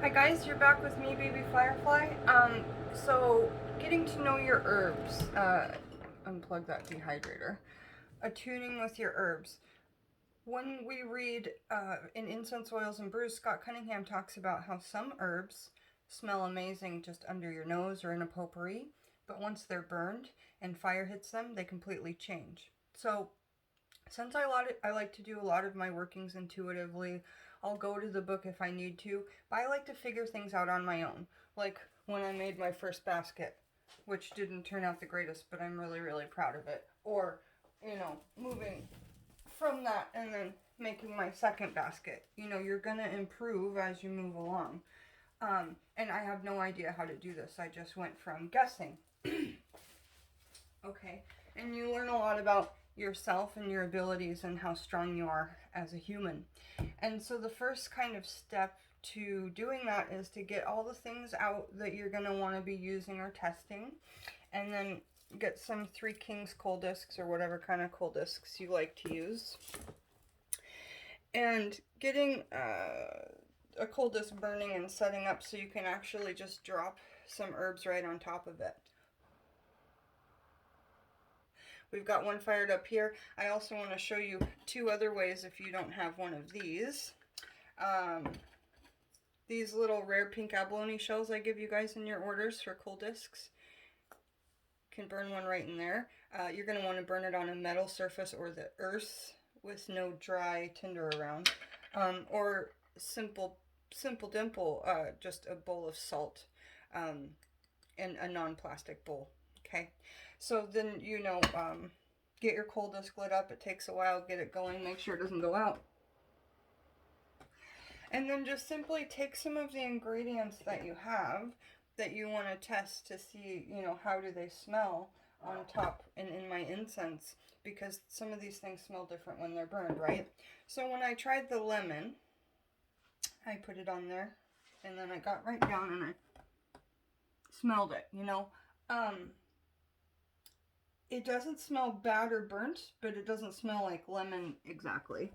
Hi guys, you're back with me, Baby Firefly. So getting to know your herbs. Unplug that dehydrator. Attuning with your herbs. When we read in Incense Oils and Brews, Scott Cunningham talks about how some herbs smell amazing just under your nose or in a potpourri, but once they're burned and fire hits them, they completely change. So since I like to do a lot of my workings intuitively, I'll go to the book if I need to, but I like to figure things out on my own. Like when I made my first basket, which didn't turn out the greatest, but I'm really, really proud of it. Or, moving from that and then making my second basket. You're going to improve as you move along. And I have no idea how to do this. I just went from guessing. Okay. And you learn a lot about yourself and your abilities and how strong you are as a human. And so the first kind of step to doing that is to get all the things out that you're going to want to be using or testing, and then get some Three Kings coal discs or whatever kind of coal discs you like to use. And getting a coal disc burning and setting up so you can actually just drop some herbs right on top of it. We've got one fired up here. I also want to show you two other ways if you don't have one of these. These little rare pink abalone shells I give you guys in your orders for coal discs. Can burn one right in there. You're going to want to burn it on a metal surface or the earth with no dry tinder around. Or simple dimple, just a bowl of salt in a non-plastic bowl. Okay, so then get your coal disc lit up. It takes a while, get it going, make sure it doesn't go out. And then just simply take some of the ingredients that you have that you want to test to see, how do they smell on top and in my incense, because some of these things smell different when they're burned, right? So when I tried the lemon, I put it on there and then I got right down and I smelled it, it doesn't smell bad or burnt, but it doesn't smell like lemon exactly.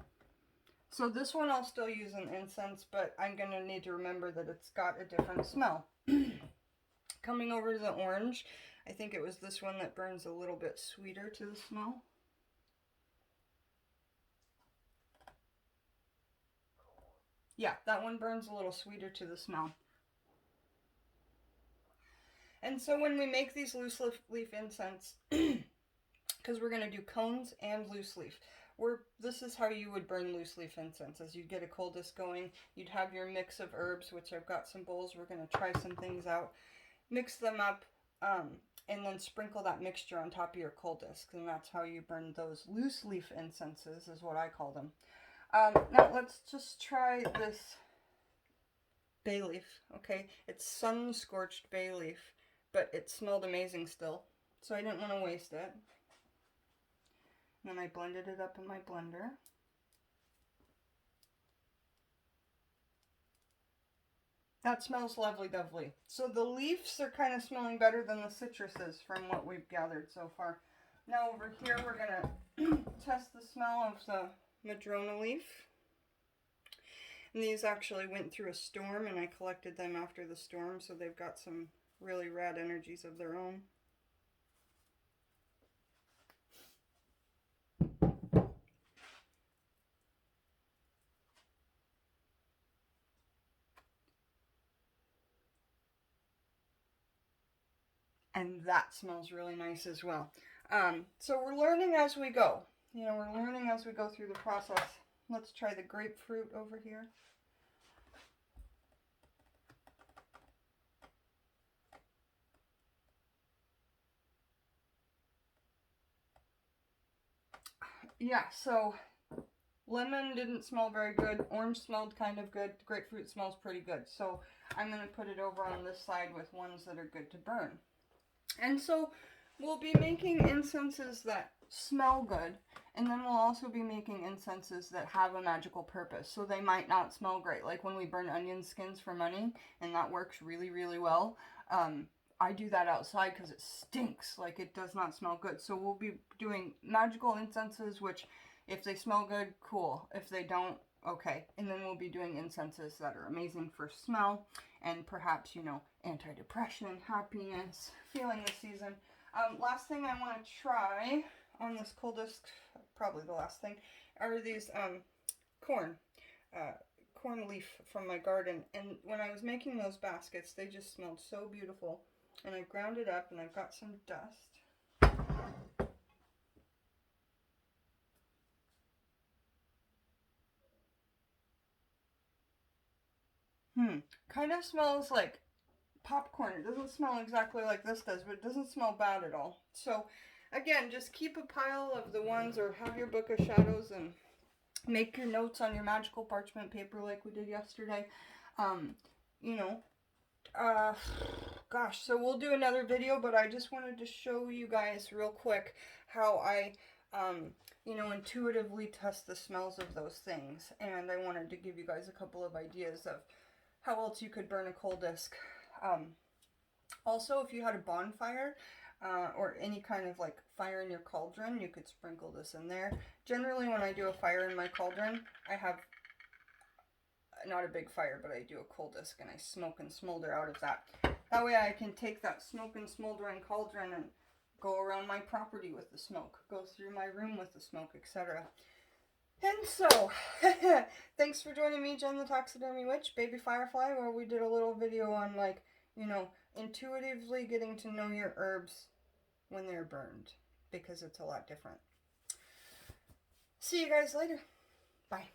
So this one I'll still use an incense, but I'm going to need to remember that it's got a different smell. Coming over to the orange, I think it was this one that burns a little bit sweeter to the smell. Yeah, that one burns a little sweeter to the smell. And so when we make these loose leaf incense, because we're going to do cones and loose leaf, this is how you would burn loose leaf incense. As you'd get a coal disc going, you'd have your mix of herbs, which I've got some bowls. We're going to try some things out. Mix them up, and then sprinkle that mixture on top of your coal disc. And that's how you burn those loose leaf incenses, is what I call them. Now let's just try this bay leaf. Okay, it's sun-scorched bay leaf, but it smelled amazing still. So I didn't want to waste it. Then I blended it up in my blender. That smells lovely dovely. So the leaves are kind of smelling better than the citruses from what we've gathered so far. Now over here we're going to test the smell of the madrona leaf. And these actually went through a storm and I collected them after the storm, so they've got some really rad energies of their own. And that smells really nice as well. So we're learning as we go. We're learning as we go through the process. Let's try the grapefruit over here. Yeah, so lemon didn't smell very good. Orange smelled kind of good. Grapefruit smells pretty good. So I'm going to put it over on this side with ones that are good to burn. And so we'll be making incenses that smell good, and then we'll also be making incenses that have a magical purpose. So they might not smell great, like when we burn onion skins for money, and that works really, really well. I do that outside because it stinks, like it does not smell good. So we'll be doing magical incenses, which if they smell good, cool. If they don't, Okay, and then we'll be doing incenses that are amazing for smell and perhaps, you know, anti-depression, happiness, feeling the season. Last thing I want to try on this coldest, probably the last thing, are these corn leaf from my garden. And when I was making those baskets, they just smelled so beautiful. And I ground it up and I've got some dust. Kind of smells like popcorn. It doesn't smell exactly like this does, but it doesn't smell bad at all. So again, just keep a pile of the ones, or have your book of shadows and make your notes on your magical parchment paper like we did yesterday. You know, gosh, so we'll do another video, but I just wanted to show you guys real quick how I you know, intuitively test the smells of those things. And I wanted to give you guys a couple of ideas of how else you could burn a coal disc. Also, if you had a bonfire or any kind of like fire in your cauldron, you could sprinkle this in there. Generally, when I do a fire in my cauldron, I have not a big fire, but I do a coal disc and I smoke and smolder out of that. That way I can take that smoke and smoldering cauldron and go around my property with the smoke, go through my room with the smoke, etc. And so, thanks for joining me, Jen the Taxidermy Witch, Baby Firefly, where we did a little video on, like, you know, intuitively getting to know your herbs when they're burned, because it's a lot different. See you guys later. Bye.